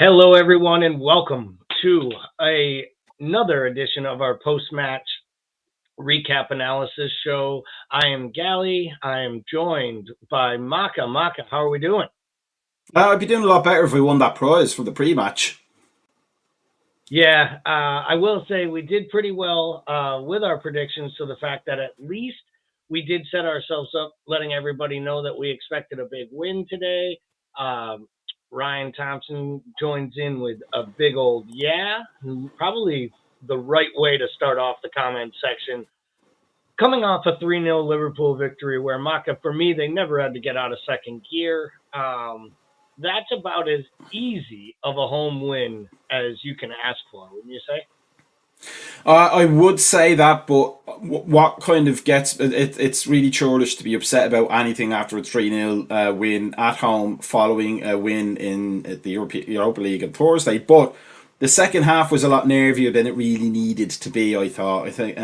Hello, everyone, and welcome to another edition of our post-match recap analysis show. I am Gally. I am joined by Maka. Maka, how are we doing? I'd be doing a lot better if we won that prize for the pre-match. Yeah, I will say we did pretty well with our predictions to the fact that at least we did set ourselves up, letting everybody know that we expected a big win today. Um, Ryan Thompson joins in with a big old yeah, probably the right way to start off the comment section. Coming off a 3-0 Liverpool victory where Maka, for me, they never had to get out of second gear. That's about as easy of a home win as you can ask for, wouldn't you say? I would say that, but what kind of gets it's really churlish to be upset about anything after a 3-0 win at home following a win in the Europa League on Thursday. But the second half was a lot nervier than it really needed to be, I thought. I think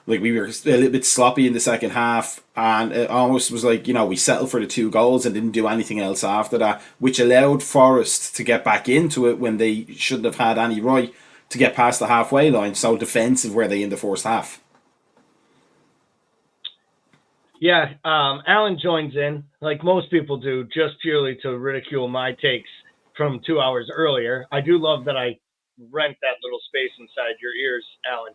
like we were a little bit sloppy in the second half, and it almost was like, we settled for the two goals and didn't do anything else after that, which allowed Forest to get back into it when they shouldn't have had any right to get past the halfway line. So defensive were they in the first half? Yeah, Alan joins in, like most people do, just purely to ridicule my takes from 2 hours earlier. I do love that I rent that little space inside your ears, Alan.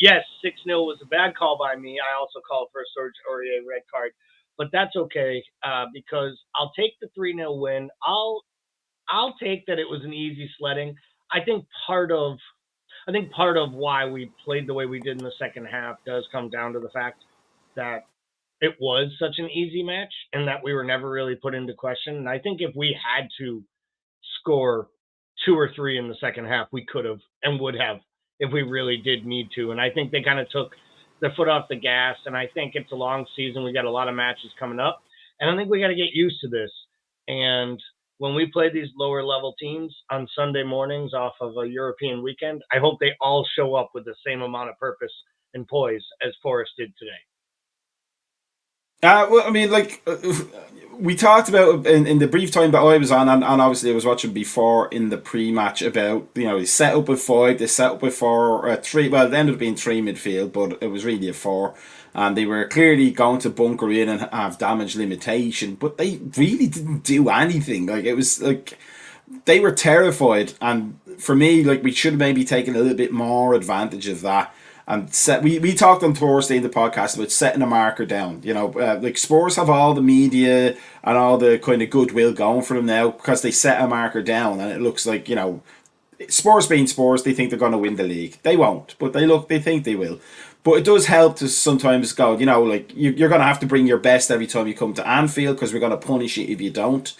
Yes, 6-0 was a bad call by me. I also called for a Serge Aurier red card, but that's okay because I'll take the 3-0 win. I'll take that it was an easy sledding. I think part of I think part of why we played the way we did in the second half does come down to the fact that it was such an easy match and that we were never really put into question. And I think if we had to score two or three in the second half, we could have and would have if we really did need to. And I think they kind of took their foot off the gas. And I think it's a long season. We got a lot of matches coming up. And I think we got to get used to this. And when we play these lower level teams on Sunday mornings off of a European weekend, I hope they all show up with the same amount of purpose and poise as Forrest did today. Well, I mean, like we talked about in the brief time that I was on, and obviously I was watching before in the pre-match about they set up with five, they set up with four, three. Well, it ended up being three midfield, but it was really a four, and they were clearly going to bunker in and have damage limitation, but they really didn't do anything. Like it was like they were terrified, and for me, like we should have maybe taken a little bit more advantage of that. And we talked on Thursday in the podcast about setting a marker down. Like Spurs have all the media and all the kind of goodwill going for them now because they set a marker down, and it looks like Spurs being Spurs, they think they're going to win the league. They won't, but they think they will. But it does help to sometimes go, like you're going to have to bring your best every time you come to Anfield because we're going to punish you if you don't.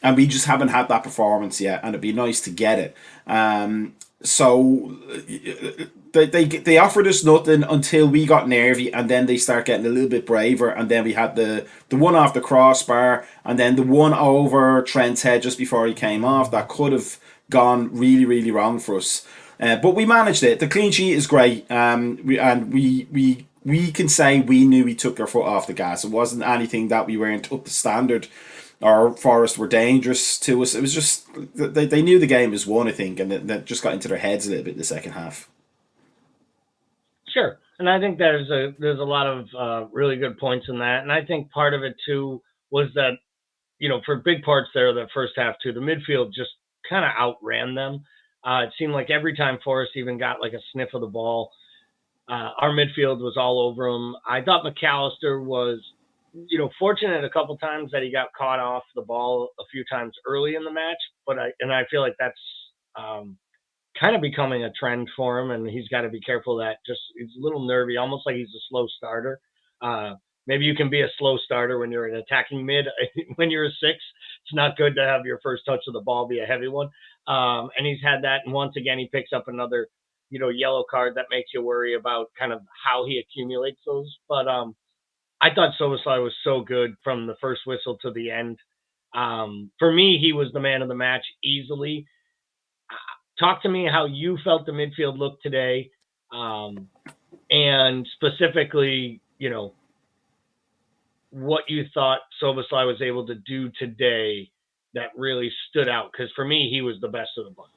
And we just haven't had that performance yet, and it'd be nice to get it. So they offered us nothing until we got nervy, and then they start getting a little bit braver, and then we had the one off the crossbar, and then the one over Trent's head just before he came off that could have gone really really wrong for us. But we managed it. The clean sheet is great, we can say we knew we took our foot off the gas. It wasn't anything that we weren't up to standard or Forest were dangerous to us. It was just they knew the game was won, I think, and that just got into their heads a little bit in the second half. Sure, and I think there's a lot of really good points in that, and I think part of it too was that for big parts there of that first half too, the midfield just kind of outran them. It seemed like every time Forrest even got like a sniff of the ball, our midfield was all over him. I thought McAllister was, fortunate a couple times that he got caught off the ball a few times early in the match, but I feel like that's um, kind of becoming a trend for him, and he's got to be careful that just he's a little nervy, almost like he's a slow starter. Uh, Maybe you can be a slow starter when you're an attacking mid. When you're a six, it's not good to have your first touch of the ball be a heavy one. And he's had that, and once again, he picks up another, yellow card that makes you worry about kind of how he accumulates those. But I thought Soboslai was so good from the first whistle to the end. For me, he was the man of the match easily. Talk to me how you felt the midfield looked today, and specifically, what you thought Soboslai was able to do today that really stood out? Because for me, he was the best of the bunch.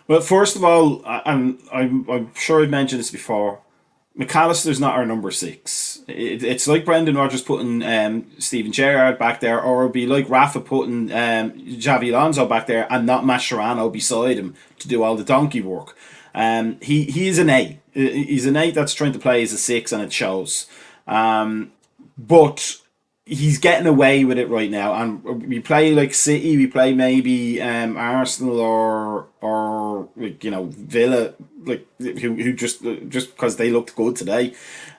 Well, first of all, I'm sure I've mentioned this before. McAllister's not our number six. It's like Brendan Rodgers putting Steven Gerrard back there, or it'd be like Rafa putting Javi Alonso back there and not Mascherano beside him to do all the donkey work. He is an eight. He's an eight that's trying to play as a six, and it shows. But he's getting away with it right now, and we play like City, we play maybe Arsenal or like, Villa, like who just because they looked good today.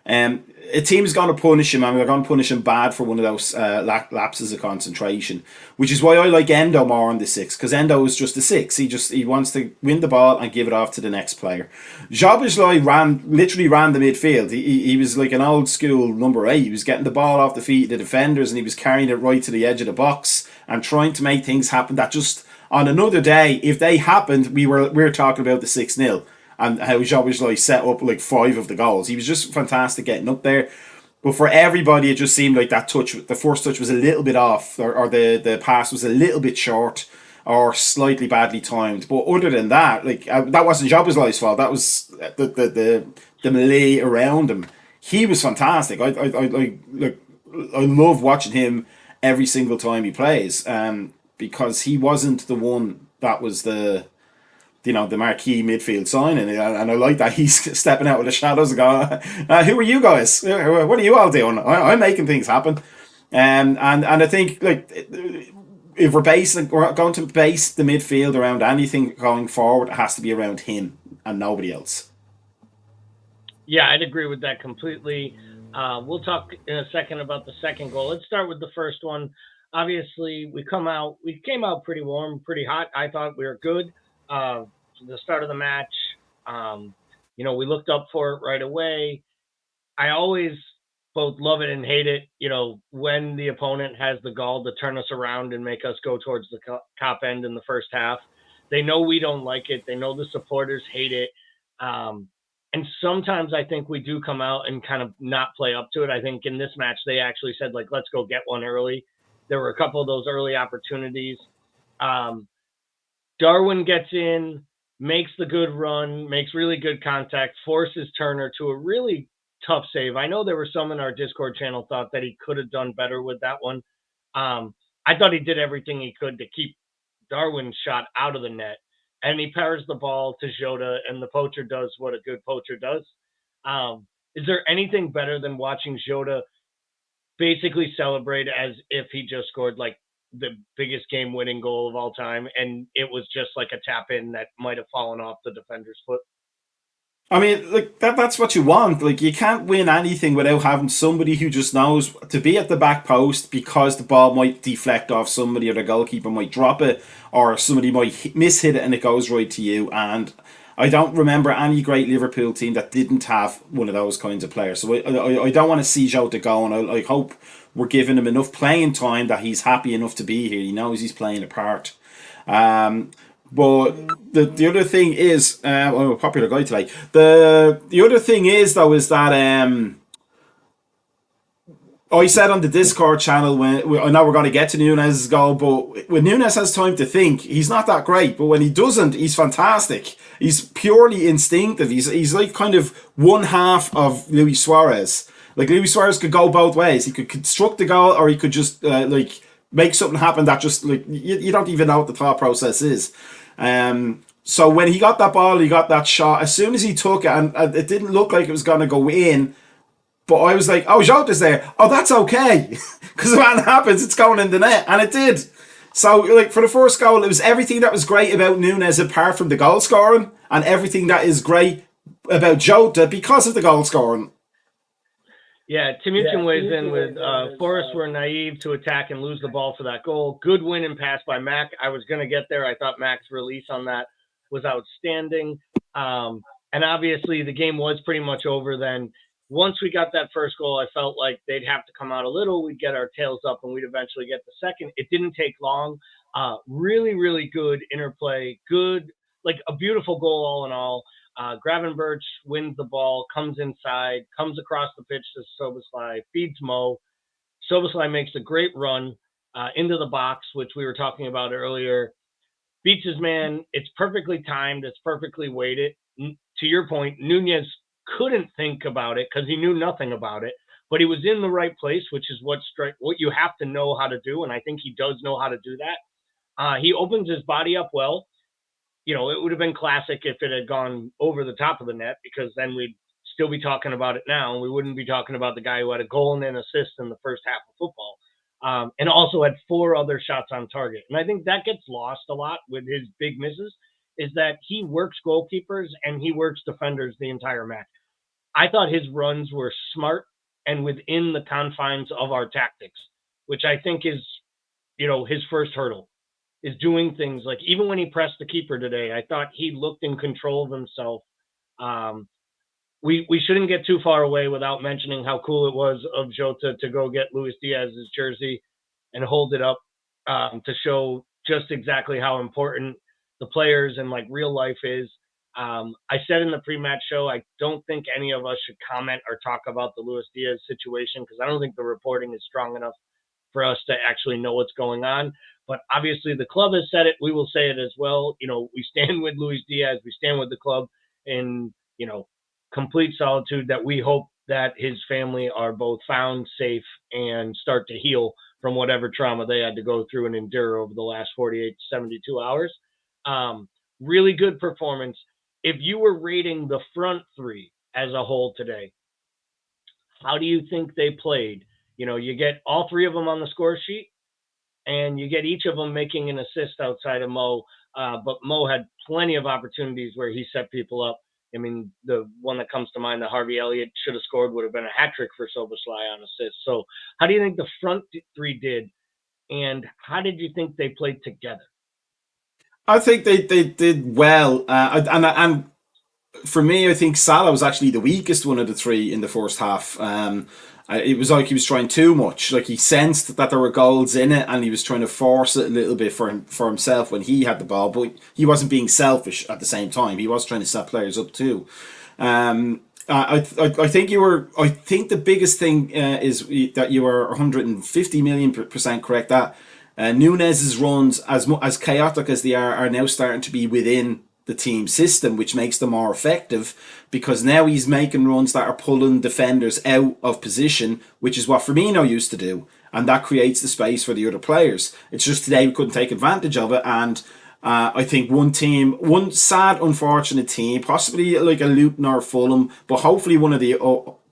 A team's going to punish him, and they're going to punish him bad for one of those lapses of concentration, which is why I like Endo more on the six, because Endo is just a six. He wants to win the ball and give it off to the next player. Jabizlai literally ran the midfield. He was like an old school number eight. He was getting the ball off the feet of the defenders, and he was carrying it right to the edge of the box and trying to make things happen that just on another day, if they happened, we're talking about the 6-0 and how Jabizlai set up like 5 of the goals. He was just fantastic getting up there. But for everybody, it just seemed like that touch, the first touch was a little bit off, or the pass was a little bit short, or slightly badly timed. But other than that, like that wasn't Jabazlai's fault. That was the melee around him. He was fantastic. I love watching him every single time he plays, because he wasn't the one that was the marquee midfield signing, and I like that he's stepping out of the shadows and going, "Who are you guys? What are you all doing? I'm making things happen." And I think like if we're going to base the midfield around anything going forward, it has to be around him and nobody else. Yeah, I'd agree with that completely. We'll talk in a second about the second goal. Let's start with the first one. Obviously, we came out pretty warm, pretty hot. I thought we were good. Uh, the start of the match, um, we looked up for it right away. I always both love it and hate it. When the opponent has the gall to turn us around and make us go towards the top end in the first half, they know we don't like it. They know the supporters hate it. Um, and sometimes I think we do come out and kind of not play up to it. I think in this match they actually said like, let's go get one early. There were a couple of those early opportunities. Um, Darwin gets in, makes the good run, makes really good contact, forces Turner to a really tough save. I know there were some in our Discord channel thought that he could have done better with that one. I thought he did everything he could to keep Darwin's shot out of the net, and he powers the ball to Jota, and the poacher does what a good poacher does. Is there anything better than watching Jota basically celebrate as if he just scored like the biggest game winning goal of all time and it was just like a tap in that might have fallen off the defender's foot? I mean, like that's what you want. Like you can't win anything without having somebody who just knows to be at the back post, because the ball might deflect off somebody, or the goalkeeper might drop it, or somebody might miss hit it and it goes right to you. And I don't remember any great Liverpool team that didn't have one of those kinds of players. So I don't want to see Jota go, and I hope we're giving him enough playing time that he's happy enough to be here. He knows he's playing a part. Um, but the other thing is, I'm a popular guy today. The other thing is though is that I said on the Discord channel, when I know we're going to get to Nunes' goal, but when Nunes has time to think, he's not that great. But when he doesn't, he's fantastic. He's purely instinctive. He's like kind of one half of Luis Suarez. Like Luis Suarez could go both ways. He could construct the goal, or he could just like make something happen that just like you don't even know what the thought process is. So when he got that ball, he got that shot. As soon as he took it, and it didn't look like it was going to go in, but I was like, oh, Jota's there. Oh, that's okay. Because when it happens, it's going in the net. And it did. So, like, for the first goal, it was everything that was great about Nunes apart from the goal scoring, and everything that is great about Jota because of the goal scoring. Yeah, Timuchin weighs in with Forest were naive to attack and lose the ball for that goal. Good win and pass by Mac. I was going to get there. I thought Mac's release on that was outstanding. And obviously, the game was pretty much over then. Once we got that first goal, I felt like they'd have to come out a little. We'd get our tails up, and we'd eventually get the second. It didn't take long. Really, really good interplay. Good, like a beautiful goal all in all. Gravenberch wins the ball, comes inside, comes across the pitch to Soboslai, feeds Mo. Soboslai makes a great run. into the box, which we were talking about earlier. Beats his man. It's perfectly timed. It's perfectly weighted. To your point, Nunez couldn't think about it because he knew nothing about it, but he was in the right place, which is what you have to know how to do, and I think he does know how to do that. He opens his body up well. It would have been classic if it had gone over the top of the net because then we'd still be talking about it now. We wouldn't be talking about the guy who had a goal and an assist in the first half of football, and also had four other shots on target. And I think that gets lost a lot with his big misses is that he works goalkeepers and he works defenders the entire match. I thought his runs were smart and within the confines of our tactics, which I think is, his first hurdle is doing things like even when he pressed the keeper today, I thought he looked in control of himself. Um, we shouldn't get too far away without mentioning how cool it was of Jota to go get Luis Diaz's jersey and hold it up to show just exactly how important the players and like real life is. I said in the pre-match show, I don't think any of us should comment or talk about the Luis Diaz situation because I don't think the reporting is strong enough for us to actually know what's going on. But obviously, the club has said it. We will say it as well. We stand with Luis Diaz. We stand with the club in, complete solitude that we hope that his family are both found safe and start to heal from whatever trauma they had to go through and endure over the last 48 to 72 hours. Um, really good performance. If you were rating the front three as a whole today, how do you think they played? You get all three of them on the score sheet, and you get each of them making an assist outside of Mo. But Mo had plenty of opportunities where he set people up. I mean, the one that comes to mind that Harvey Elliott should have scored would have been a hat trick for Soboslai on assists. So, how do you think the front three did, and how did you think they played together? I think they did well, and for me, I think Salah was actually the weakest one of the three in the first half. It was like he was trying too much. Like he sensed that there were goals in it, and he was trying to force it a little bit for himself when he had the ball. But he wasn't being selfish at the same time. He was trying to set players up too. I think you were. I think the biggest thing is that you were 150 million% correct. That Nunez's runs, as chaotic as they are now starting to be within the team system, which makes them more effective because now he's making runs that are pulling defenders out of position, which is what Firmino used to do, and that creates the space for the other players. It's just today we couldn't take advantage of it, and I think one sad, unfortunate team, possibly like a Luton or Fulham, but hopefully one of the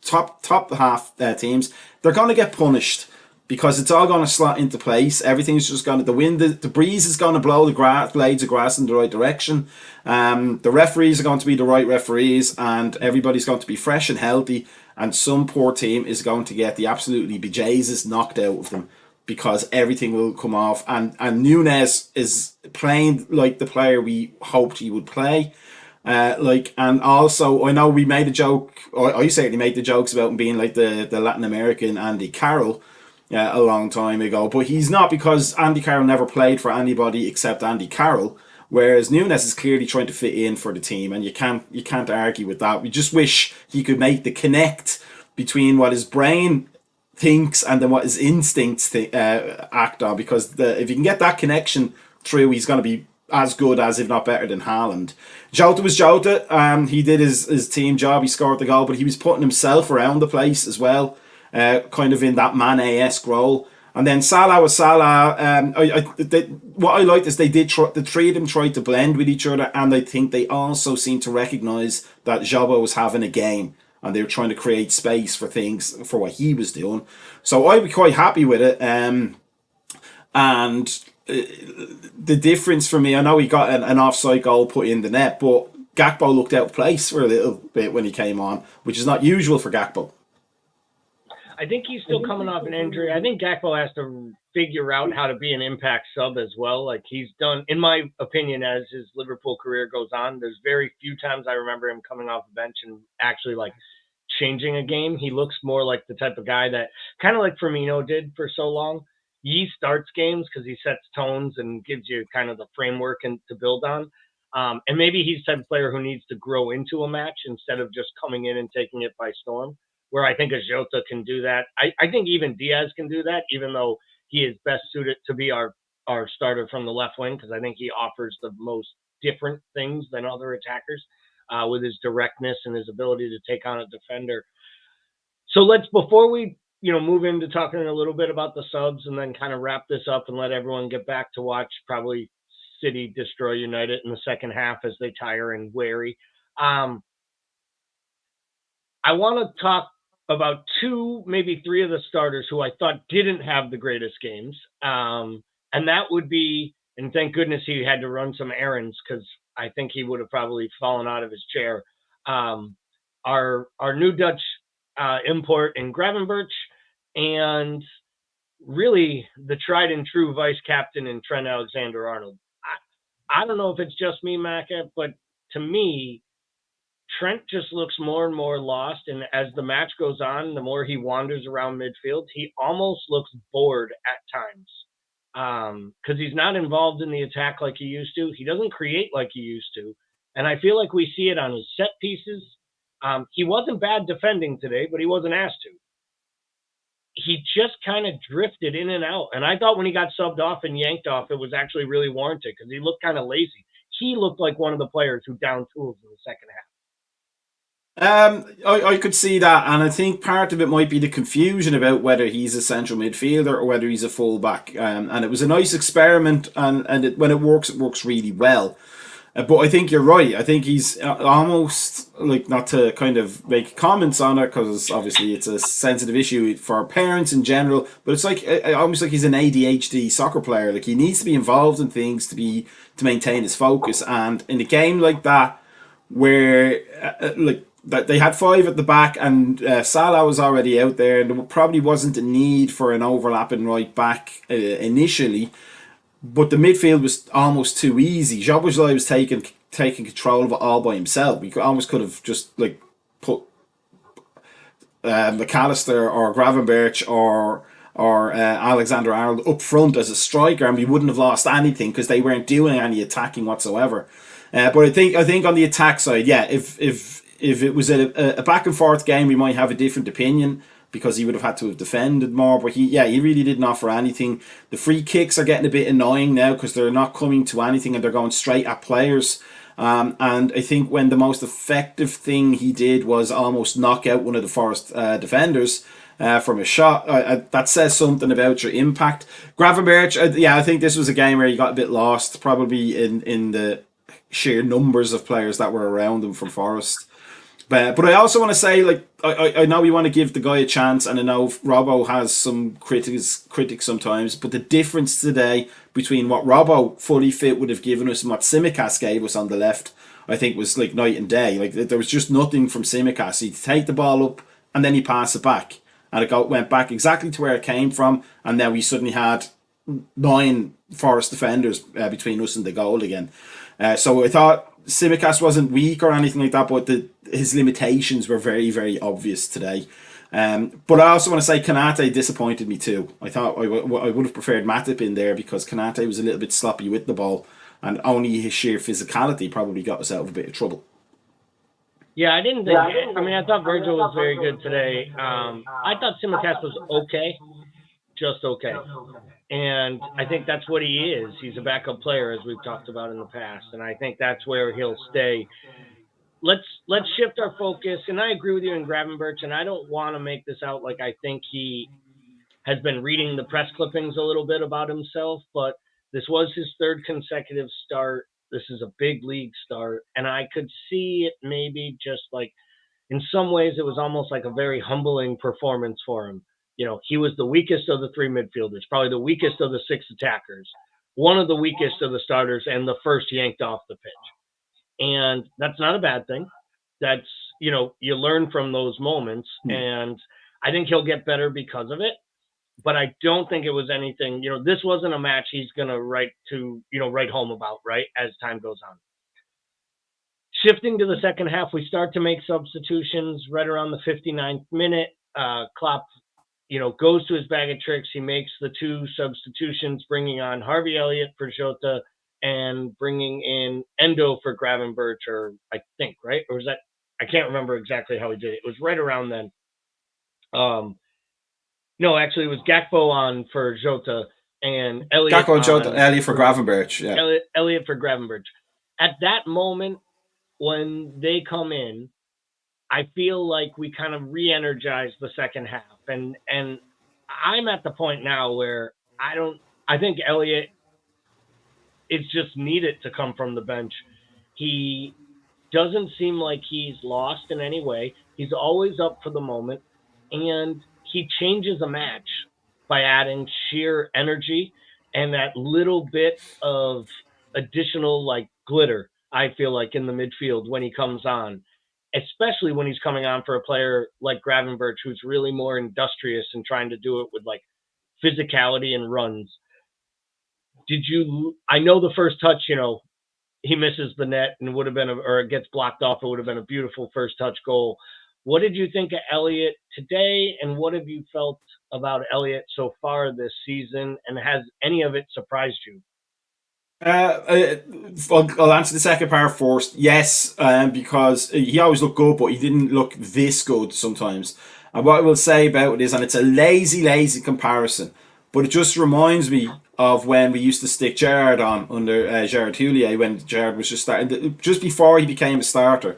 top half teams, they're going to get punished because it's all going to slot into place. Everything's just going to, the breeze is going to blow the blades of grass in the right direction. The referees are going to be the right referees, and everybody's going to be fresh and healthy. And some poor team is going to get the absolutely bejesus knocked out of them because everything will come off. And Nunez is playing like the player we hoped he would play. And also, I know we made a joke. I certainly made the jokes about him being like the Latin American Andy Carroll a long time ago, but he's not because Andy Carroll never played for anybody except Andy Carroll. Whereas Nunes is clearly trying to fit in for the team, and you can't argue with that. We just wish he could make the connect between what his brain thinks and then what his instincts act on. Because if you can get that connection through, he's going to be as good as, if not better than Haaland. Jota was Jota. He did his team job. He scored the goal, but he was putting himself around the place as well, kind of in that Mane-esque role. And then Salah was Salah. What I liked is the three of them tried to blend with each other, and I think they also seemed to recognise that Jota was having a game, and they were trying to create space for things for what he was doing. So I'd be quite happy with it. And the difference for me, I know he got an offside goal put in the net, but Gakpo looked out of place for a little bit when he came on, which is not usual for Gakpo. I think he's still coming off an injury. I think Gakpo has to figure out how to be an impact sub as well. Like he's done, in my opinion, as his Liverpool career goes on. There's very few times I remember him coming off the bench and actually like changing a game. He looks more like the type of guy that kind of like Firmino did for so long. He starts games because he sets tones and gives you kind of the framework and to build on. And maybe he's the type of player who needs to grow into a match instead of just coming in and taking it by storm. Where I think a Jota can do that. I think even Diaz can do that, even though he is best suited to be our starter from the left wing because I think he offers the most different things than other attackers with his directness and his ability to take on a defender. So let's before we move into talking a little bit about the subs and then kind of wrap this up and let everyone get back to watch probably City destroy United in the second half as they tire and weary. Um, I want to talk about two, maybe three of the starters who I thought didn't have the greatest games. And that would be, and thank goodness he had to run some errands because I think he would have probably fallen out of his chair. Um, our new Dutch import in Gravenberch and really the tried and true vice captain in Trent Alexander Arnold. I don't know if it's just me, Macca, but to me, Trent just looks more and more lost. And as the match goes on, the more he wanders around midfield, he almost looks bored at times because he's not involved in the attack like he used to. He doesn't create like he used to. And I feel like we see it on his set pieces. He wasn't bad defending today, but he wasn't asked to. He just kind of drifted in and out. And I thought when he got subbed off and yanked off, it was actually really warranted because he looked kind of lazy. He looked like one of the players who downed tools in the second half. I could see that, and I think part of it might be the confusion about whether he's a central midfielder or whether he's a fullback. And it was a nice experiment, and when it works really well. But I think you're right. I think he's almost like not to kind of make comments on it because obviously it's a sensitive issue for parents in general. But it's like almost like he's an ADHD soccer player. Like he needs to be involved in things to maintain his focus. And in a game like that, where like that they had five at the back and Salah was already out there, and there probably wasn't a need for an overlapping right back initially. But the midfield was almost too easy. Jabozlai was taking control of it all by himself. We almost could have just like put McAllister or Gravenberch or Alexander Arnold up front as a striker, and we wouldn't have lost anything because they weren't doing any attacking whatsoever. But I think on the attack side, yeah, if it was a back and forth game, we might have a different opinion because he would have had to have defended more. But he really didn't offer anything. The free kicks are getting a bit annoying now because they're not coming to anything and they're going straight at players. And I think when the most effective thing he did was almost knock out one of the Forest defenders from a shot, that says something about your impact. Gravenberch, I think this was a game where he got a bit lost, probably in the sheer numbers of players that were around him from Forest. But I also want to say, like, I know we want to give the guy a chance, and I know Robbo has some critics sometimes, but the difference today between what Robbo fully fit would have given us and what Simicast gave us on the left, I think was like night and day. Like there was just nothing from Simicast. He'd take the ball up and then he pass it back, and went back exactly to where it came from, and then we suddenly had nine Forest defenders between us and the goal again. So I thought Simicast wasn't weak or anything like that, but his limitations were very, very obvious today. But I also want to say Kanate disappointed me too. I thought I would have preferred Matip in there because Kanate was a little bit sloppy with the ball, and only his sheer physicality probably got us out of a bit of trouble. Yeah, I didn't think. I mean, I thought Virgil was very good today. I thought Simicast was okay, just okay, and I think that's what he is. He's a backup player, as we've talked about in the past, and I think that's where he'll stay. Let's shift our focus, and I agree with you in Gravenberch, and I don't want to make this out like I think he has been reading the press clippings a little bit about himself, but this was his third consecutive start. This is a big league start, and I could see it maybe just like in some ways it was almost like a very humbling performance for him. He was the weakest of the three midfielders, probably the weakest of the six attackers, one of the weakest of the starters, and the first yanked off the pitch. And that's not a bad thing. That's, you learn from those moments, and I think he'll get better because of it. But I don't think it was anything, this wasn't a match he's going to write home about, right, as time goes on. Shifting to the second half, we start to make substitutions right around the 59th minute. Klopp, goes to his bag of tricks. He makes the two substitutions, bringing on Harvey Elliott for Jota and bringing in Endo for Gravenberch, or I think, right? Or was that, I can't remember exactly how he did it. It was right around then. No, actually, it was Gakpo on for Jota and Elliot Gakpo, Jota, on Ellie for for Gravenberch. Yeah. Elliot for Gravenberch. At that moment, when they come in, I feel like we kind of re-energize the second half, and I'm at the point now where I don't. I think Elliot is just needed to come from the bench. He doesn't seem like he's lost in any way. He's always up for the moment, and he changes a match by adding sheer energy and that little bit of additional like glitter. I feel like in the midfield when he comes on, especially when he's coming on for a player like Gravenberch, who's really more industrious and trying to do it with like physicality and runs. Did you? I know the first touch, he misses the net and would have been, or it gets blocked off. It would have been a beautiful first touch goal. What did you think of Elliott today, and what have you felt about Elliott so far this season? And has any of it surprised you? Uh, uh, I'll answer the second part first. Yes, because he always looked good, but he didn't look this good sometimes. And what I will say about it is, and it's a lazy comparison, but it just reminds me of when we used to stick Gerard on under Gerard Houllier when Gerard was just starting, just before he became a starter.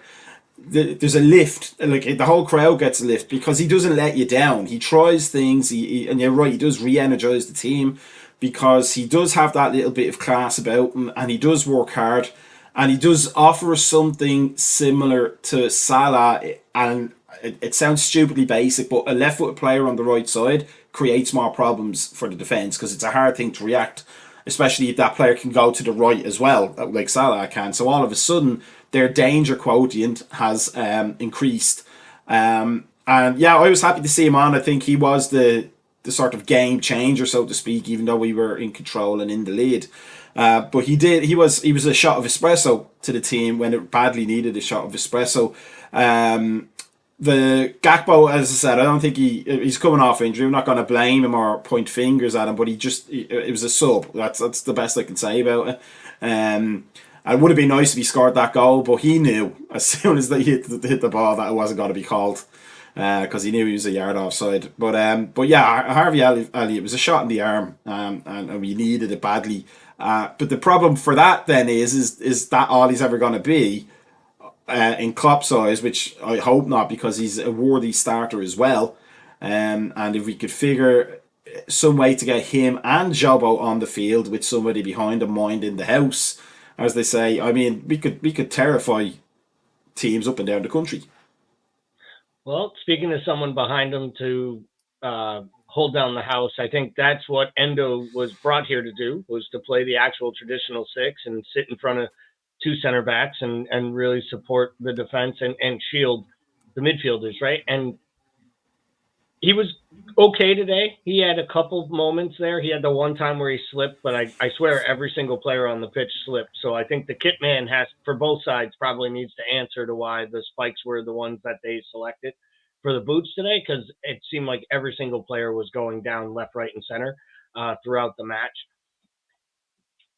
There's a lift, like the whole crowd gets a lift because he doesn't let you down. He tries things, and you're right, he does re-energize the team because he does have that little bit of class about him, and he does work hard, and he does offer us something similar to Salah. And it sounds stupidly basic, but a left-footed player on the right side creates more problems for the defense because it's a hard thing to react, especially if that player can go to the right as well, like Salah can. So all of a sudden, their danger quotient has increased. And yeah, I was happy to see him on. I think he was the sort of game changer, so to speak, even though we were in control and in the lead. But he was a shot of espresso to the team when it badly needed a shot of espresso. Um, the Gakpo, as I said, I don't think he's coming off injury. I'm not going to blame him or point fingers at him, but it was a sub. That's the best I can say about it. It would have been nice if he scored that goal, but he knew as soon as they hit the ball that it wasn't going to be called because he knew he was a yard offside. But yeah, Harvey Elliott was a shot in the arm, and we needed it badly. But the problem for that then is that all he's ever going to be in Klopp's eyes, which I hope not, because he's a worthy starter as well. And if we could figure some way to get him and Jobo on the field with somebody behind him minding the house, as they say, I mean, we could terrify teams up and down the country. Well, speaking of someone behind him to hold down the house, I think that's what Endo was brought here to do, was to play the actual traditional six and sit in front of two center backs and really support the defense and shield the midfielders, right? And he was okay today. He had a couple of moments there. He had the one time where he slipped, but I swear every single player on the pitch slipped. So I think the kit man has, for both sides, probably needs to answer to why the spikes were the ones that they selected for the boots today, because it seemed like every single player was going down left, right, and center throughout the match.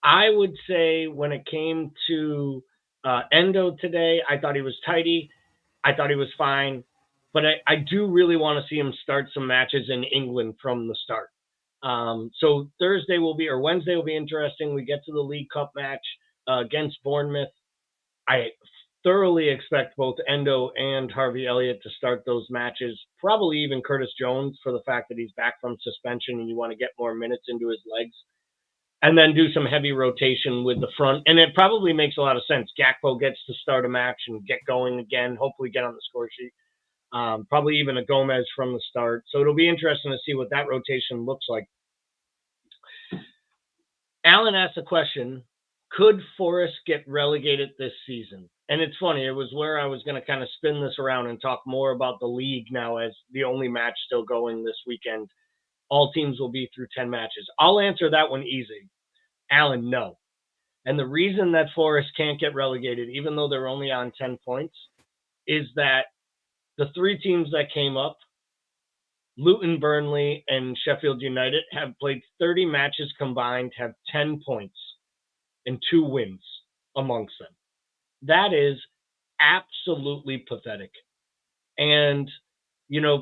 I would say when it came to Endo today, I thought he was tidy. I thought he was fine, but I do really want to see him start some matches in England from the start. So Thursday will be, or Wednesday will be interesting. We get to the League Cup match against Bournemouth. I thoroughly expect both Endo and Harvey Elliott to start those matches. Probably even Curtis Jones, for the fact that he's back from suspension and you want to get more minutes into his legs, and then do some heavy rotation with the front. And it probably makes a lot of sense. Gakpo gets to start a match and get going again, hopefully get on the score sheet. Probably even a Gomez from the start. So it'll be interesting to see what that rotation looks like. Alan asked a question: could Forest get relegated this season? And it's funny, it was where I was going to kind of spin this around and talk more about the league now as the only match still going this weekend. All teams will be through 10 matches. I'll answer that one easy. Alan, no. And the reason that Forest can't get relegated, even though they're only on 10 points, is that the three teams that came up, Luton, Burnley, and Sheffield United, have played 30 matches combined, have 10 points and two wins amongst them. That is absolutely pathetic. And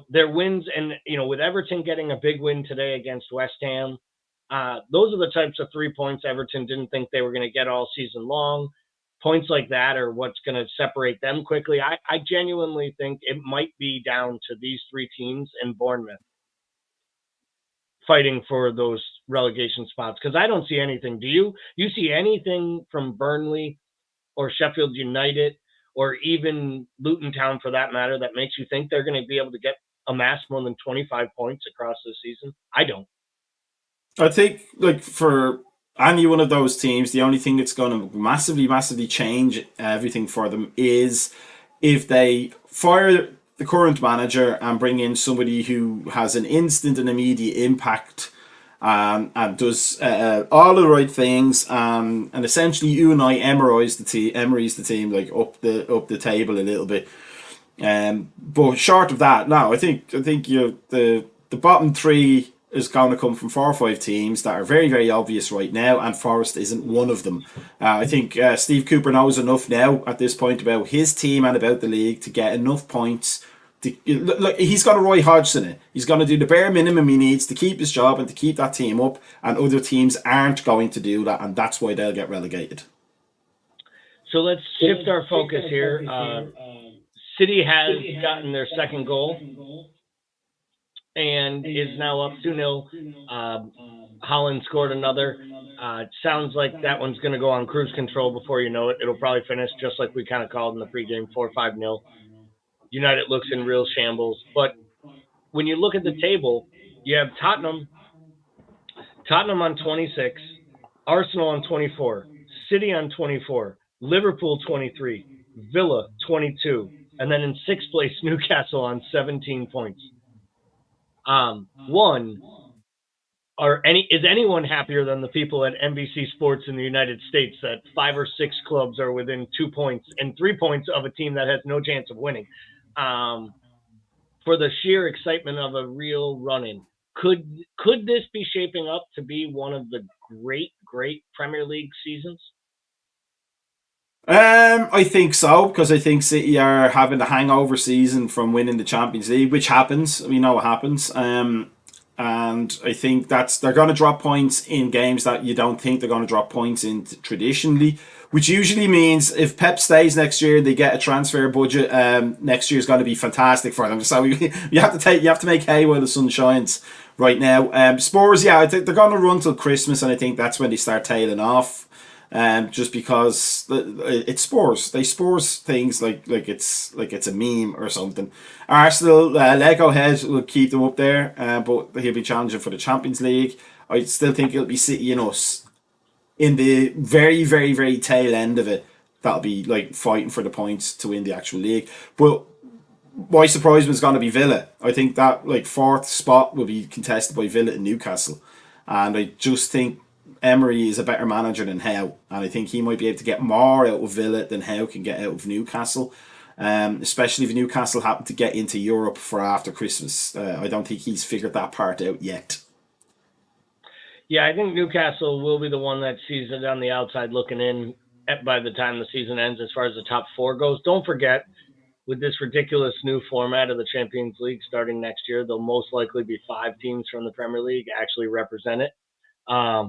their wins, and with Everton getting a big win today against West Ham, those are the types of 3 points Everton didn't think they were going to get all season long. Points like that are what's going to separate them quickly. I genuinely think it might be down to these three teams and Bournemouth fighting for those relegation spots, because I don't see anything. Do you? You see anything from Burnley or Sheffield United or even Luton Town for that matter that makes you think they're going to be able to get amass more than 25 points across the season? I don't. I think like for any one of those teams, the only thing that's going to massively, massively change everything for them is if they fire the current manager and bring in somebody who has an instant and immediate impact, and does all the right things, and essentially Unai Emery's the team like up the table a little bit. But short of that, no, I think the bottom three is going to come from 4 or 5 teams that are very, very obvious right now, and Forest isn't one of them. I think Steve Cooper knows enough now at this point about his team and about the league to get enough points. Look, he's got a Roy Hodgson in it. He's going to do the bare minimum he needs to keep his job and to keep that team up, and other teams aren't going to do that, and that's why they'll get relegated. So let's shift our focus here. City has gotten their second goal and is now up 2-0. Holland scored another. It sounds like that one's going to go on cruise control before you know it. It'll probably finish just like we kind of called in the pregame, 4-5-0. United looks in real shambles. But when you look at the table, you have Tottenham on 26, Arsenal on 24, City on 24, Liverpool 23, Villa 22, and then in sixth place, Newcastle on 17 points. One, is anyone happier than the people at NBC Sports in the United States that 5 or 6 clubs are within 2 points and 3 points of a team that has no chance of winning? For the sheer excitement of a real run-in, could this be shaping up to be one of the great Premier League seasons? I think so because I think City are having a hangover season from winning the Champions League, which happens. We know what happens. And I think they're going to drop points in games that you don't think they're going to drop points in traditionally, which usually means if Pep stays next year, they get a transfer budget. Next year is going to be fantastic for them. So you have to make hay while the sun shines. Right now, Spurs, yeah, I think they're going to run till Christmas, and I think that's when they start tailing off. Just because it Spurs, they Spurs things like it's a meme or something. Arsenal, Lego Head will keep them up there, but he'll be challenging for the Champions League. I still think it'll be City and us in the very, very, very tail end of it. That'll be like fighting for the points to win the actual league. But my surprise was going to be Villa. I think that like fourth spot will be contested by Villa and Newcastle, and I just think Emery is a better manager than Howe, and I think he might be able to get more out of Villa than Howe can get out of Newcastle. Especially if Newcastle happen to get into Europe for after Christmas. I don't think he's figured that part out yet. Yeah, I think Newcastle will be the one that sees it on the outside looking in by the time the season ends as far as the top four goes. Don't forget, with this ridiculous new format of the Champions League starting next year, there'll most likely be 5 teams from the Premier League actually represent it,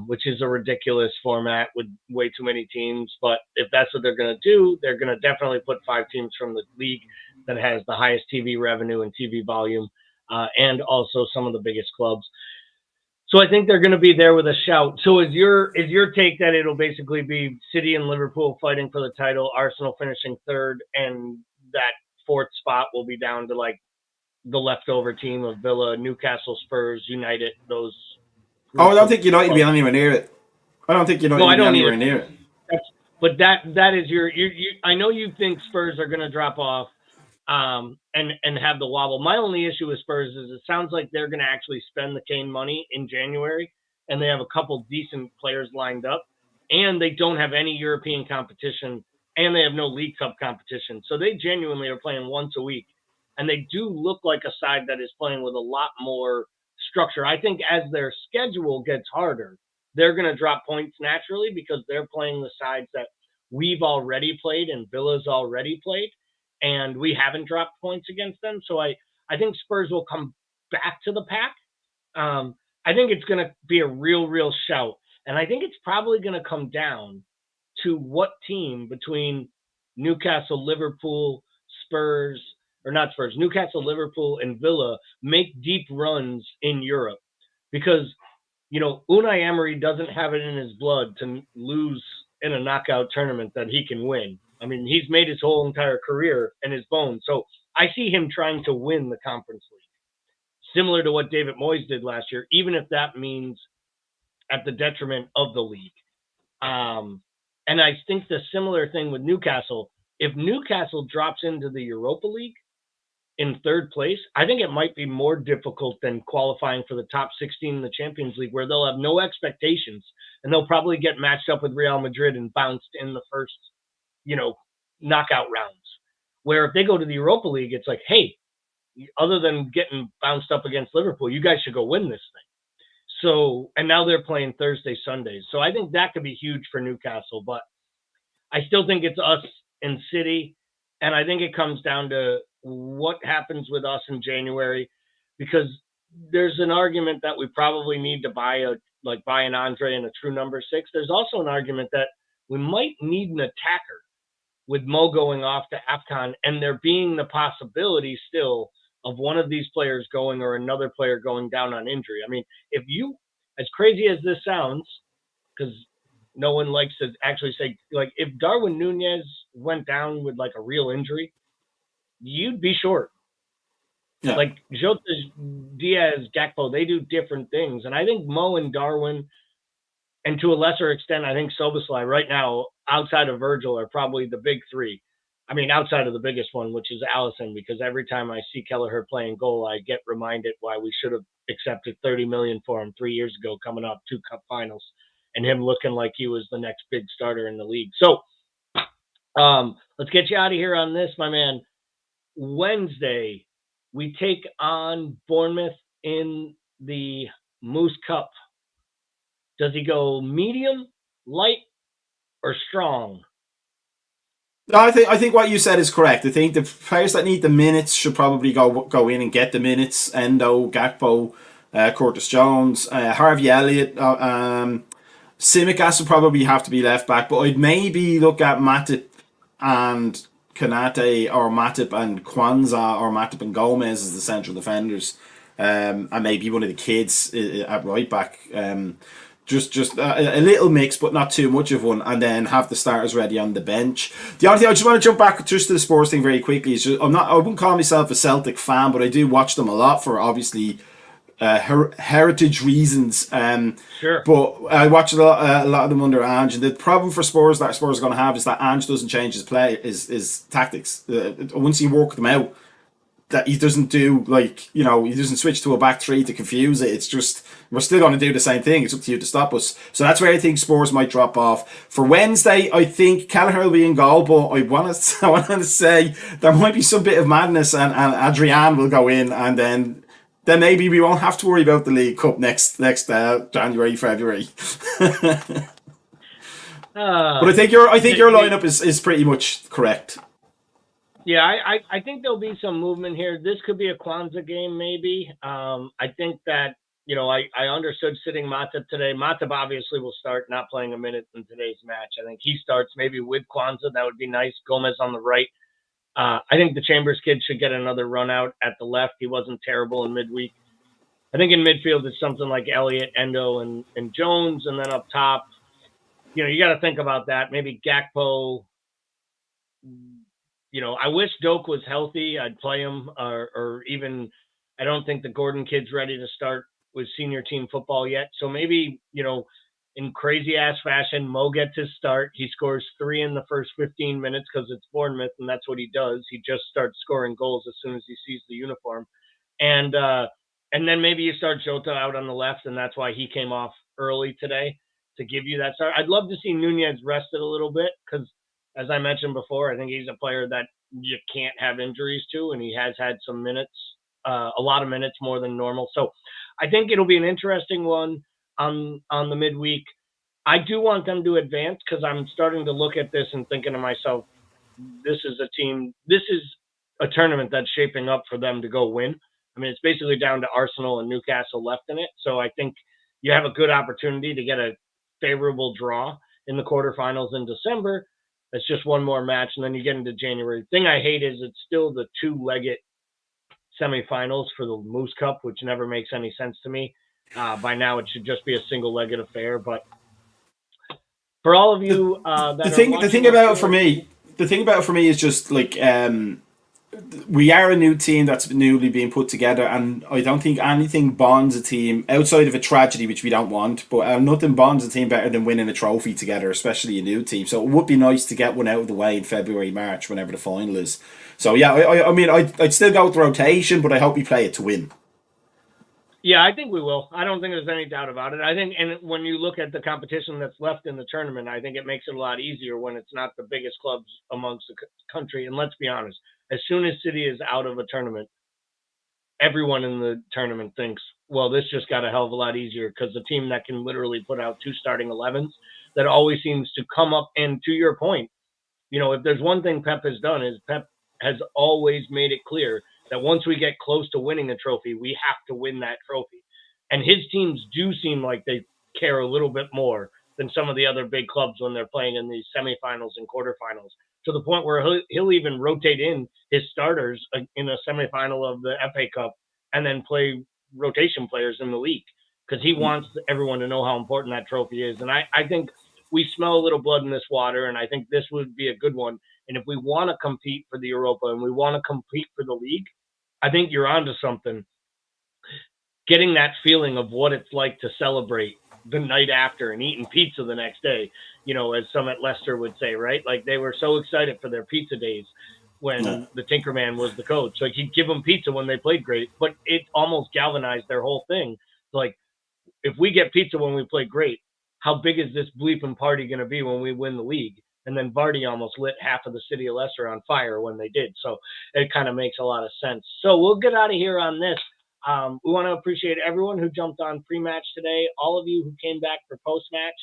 which is a ridiculous format with way too many teams. But if that's what they're going to do, they're going to definitely put 5 teams from the league that has the highest TV revenue and TV volume, and also some of the biggest clubs. So I think they're going to be there with a shout. So is your take that it'll basically be City and Liverpool fighting for the title, Arsenal finishing third, and that fourth spot will be down to like the leftover team of Villa, Newcastle, Spurs, United, those Oh, I group don't of think United will be clubs? anywhere near it. I don't think United No, will I be don't anywhere either. near it. That's, but that is you. I know you think Spurs are going to drop off, and have the wobble. My only issue with Spurs is it sounds like they're going to actually spend the Kane money in January, and they have a couple decent players lined up, and they don't have any European competition, and they have no League Cup competition. So they genuinely are playing once a week, and they do look like a side that is playing with a lot more structure. I think as their schedule gets harder, they're going to drop points naturally because they're playing the sides that we've already played and Villa's already played, and we haven't dropped points against them. So I I think Spurs will come back to the pack. I think it's going to be a real shout. And I think it's probably going to come down to what team between Newcastle, Liverpool, Spurs, or not Spurs, Newcastle, Liverpool, and Villa make deep runs in Europe. Because, Unai Emery doesn't have it in his blood to lose in a knockout tournament that he can win. I mean, he's made his whole entire career in his bones. So I see him trying to win the Conference League, similar to what David Moyes did last year, even if that means at the detriment of the league. And I think the similar thing with Newcastle, if Newcastle drops into the Europa League in third place, I think it might be more difficult than qualifying for the top 16 in the Champions League, where they'll have no expectations and they'll probably get matched up with Real Madrid and bounced in the first, knockout rounds. Where if they go to the Europa League, it's like, hey, other than getting bounced up against Liverpool, you guys should go win this thing. So, and now they're playing Thursday, Sundays. So I think that could be huge for Newcastle, but I still think it's us in City. And I think it comes down to what happens with us in January, because there's an argument that we probably need to buy an Andre and a true number 6. There's also an argument that we might need an attacker with Mo going off to AFCON and there being the possibility still of one of these players going or another player going down on injury. I mean, if you, as crazy as this sounds, because no one likes to actually say, like, if Darwin Nunez went down with like a real injury, you'd be short. Yeah. Like Jota, Diaz, Gakpo, they do different things. And I think Mo and Darwin, and to a lesser extent, I think Soboslai right now, outside of Virgil, are probably the big three. I mean, outside of the biggest one, which is Allison, because every time I see Kelleher playing goal, I get reminded why we should have accepted $30 million for him 3 years ago, coming off 2 cup finals, and him looking like he was the next big starter in the league. So, let's get you out of here on this, my man. Wednesday, we take on Bournemouth in the Moose Cup. Does he go medium, light, or strong? No, I think what you said is correct. I think the players that need the minutes should probably go in and get the minutes. Endo, Gakpo, Curtis Jones, Harvey Elliott, Simicast would probably have to be left back. But I'd maybe look at Matip and Kanate, or Matip and Kwanzaa, or Matip and Gomez as the central defenders, and maybe one of the kids at right back. Just a little mix, but not too much of one, and then have the starters ready on the bench. The only thing I just want to jump back just to the sports thing very quickly is I wouldn't call myself a Celtic fan, but I do watch them a lot for obviously heritage reasons. Sure. But I watch a lot of them under Ange, and the problem for Spurs that Spurs are going to have is that Ange doesn't change his play, his tactics. Once you work them out, that he doesn't do, he doesn't switch to a back three to confuse it. It's just, we're still going to do the same thing. It's up to you to stop us. So that's where I think Spurs might drop off. For Wednesday, I think Kelleher will be in goal, but I want to say there might be some bit of madness, and Adrian will go in, and then maybe we won't have to worry about the League Cup next January, February. But I think your lineup is pretty much correct. Yeah, I think there'll be some movement here. This could be a Kwanzaa game, maybe. I think that, I understood sitting Matip today. Matip obviously will start, not playing a minute in today's match. I think he starts maybe with Kwanzaa. That would be nice. Gomez on the right. I think the Chambers kid should get another run out at the left. He wasn't terrible in midweek. I think in midfield it's something like Elliott, Endo, and Jones, and then up top, you got to think about that. Maybe Gakpo. I wish Doak was healthy. I'd play him, or even I don't think the Gordon kid's ready to start with senior team football yet. So maybe, in crazy ass fashion, Mo gets his start. He scores 3 in the first 15 minutes because it's Bournemouth, and that's what he does. He just starts scoring goals as soon as he sees the uniform. And then maybe you start Jota out on the left, and that's why he came off early today to give you that start. I'd love to see Nunez rested a little bit because, as I mentioned before, I think he's a player that you can't have injuries to, and he has had some minutes, a lot of minutes more than normal. So I think it'll be an interesting one on the midweek. I do want them to advance because I'm starting to look at this and thinking to myself, this is a tournament that's shaping up for them to go win. I mean, it's basically down to Arsenal and Newcastle left in it. So I think you have a good opportunity to get a favorable draw in the quarterfinals in December. It's just one more match, and then you get into January. The thing I hate is it's still the two-legged semifinals for the Moose Cup, which never makes any sense to me. By now, it should just be a single-legged affair. But for all of The, you the that are thing the thing watching us about it for here, me the thing about it for me is just like we are a new team that's newly being put together, and I don't think anything bonds a team outside of a tragedy, which we don't want. But nothing bonds a team better than winning a trophy together, especially a new team. So it would be nice to get one out of the way in February, March, whenever the final is. So yeah, I mean, I'd still go with the rotation, but I hope we play it to win. yeah, I think we will. I don't think there's any doubt about it. I think, and when you look at the competition that's left in the tournament, I think it makes it a lot easier when it's not the biggest clubs amongst the country. And let's be honest, as soon as City is out of a tournament, everyone in the tournament thinks, well, this just got a hell of a lot easier because the team that can literally put out two starting 11s that always seems to come up. And to your point, if there's one thing Pep has done is Pep has always made it clear that once we get close to winning a trophy, we have to win that trophy. And his teams do seem like they care a little bit more than some of the other big clubs when they're playing in these semifinals and quarterfinals, to the point where he'll even rotate in his starters in a semifinal of the FA Cup and then play rotation players in the league because he wants everyone to know how important that trophy is. And I think we smell a little blood in this water, and I think this would be a good one. And if we want to compete for the Europa and we want to compete for the league, I think you're onto something. Getting that feeling of what it's like to celebrate the night after and eating pizza the next day, as some at Leicester would say, right? Like they were so excited for their pizza days Yeah. when the Tinkerman was the coach. Like he'd give them pizza when they played great, but it almost galvanized their whole thing. Like if we get pizza when we play great, how big is this bleeping party going to be when we win the league? And then Vardy almost lit half of the city of Leicester on fire when they did. So it kind of makes a lot of sense. So we'll get out of here on this. We want to appreciate everyone who jumped on pre-match today, all of you who came back for post-match,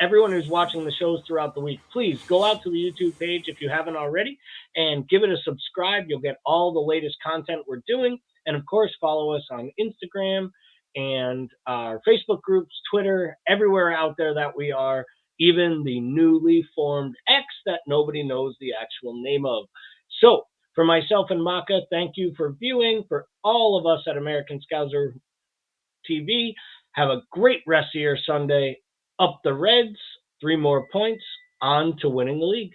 everyone who's watching the shows throughout the week. Please go out to the YouTube page if you haven't already and give it a subscribe. You'll get all the latest content we're doing. And of course, follow us on Instagram and our Facebook groups, Twitter, everywhere out there that we are, even the newly formed X that nobody knows the actual name of. So, for myself and Maka, thank you for viewing. For all of us at American Scouser TV, have a great rest of your Sunday. Up the Reds, 3 more points, on to winning the league.